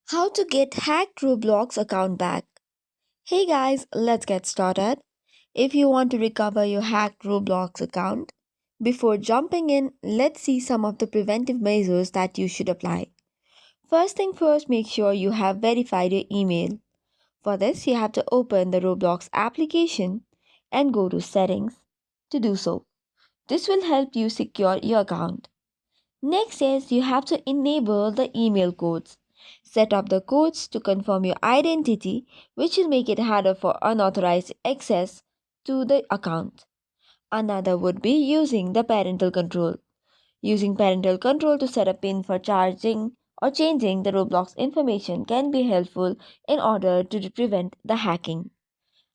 How to get hacked Roblox account back. Hey guys, let's get started. If you want to recover your hacked Roblox account, before jumping in, let's see some of the preventive measures that you should apply. First thing first, make sure you have verified your email. For this, you have to open the Roblox application and go to settings to do so. This will help you secure your account. Next is you have to enable the email codes. Set up the codes to confirm your identity, which will make it harder for unauthorized access to the account. Another would be using the parental control. Using parental control to set a PIN for charging or changing the Roblox information can be helpful in order to prevent the hacking.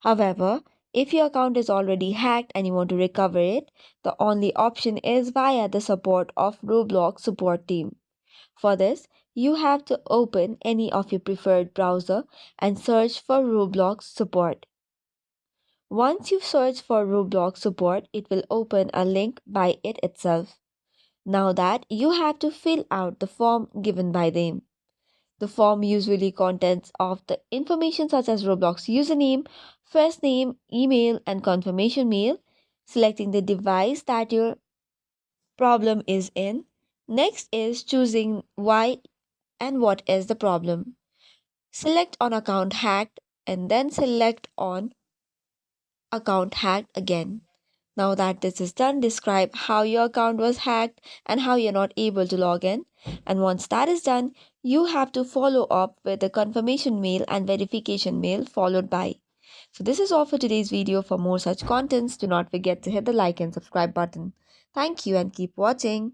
However, if your account is already hacked and you want to recover it, the only option is via the support of Roblox support team. For this, you have to open any of your preferred browser and search for Roblox support. Once you search for Roblox support, it will open a link by it itself. Now that you have to fill out the form given by them. The form usually contains of the information such as Roblox username, first name, email, and confirmation mail, selecting the device that your problem is in. Next is choosing why and what is the problem. Select on account hacked and then select on account hacked again. Now that this is done, describe how your account was hacked and how you're not able to log in. And once that is done, you have to follow up with the confirmation mail and verification mail followed by. So this is all for today's video. For more such contents, do not forget to hit the like and subscribe button. Thank you and keep watching.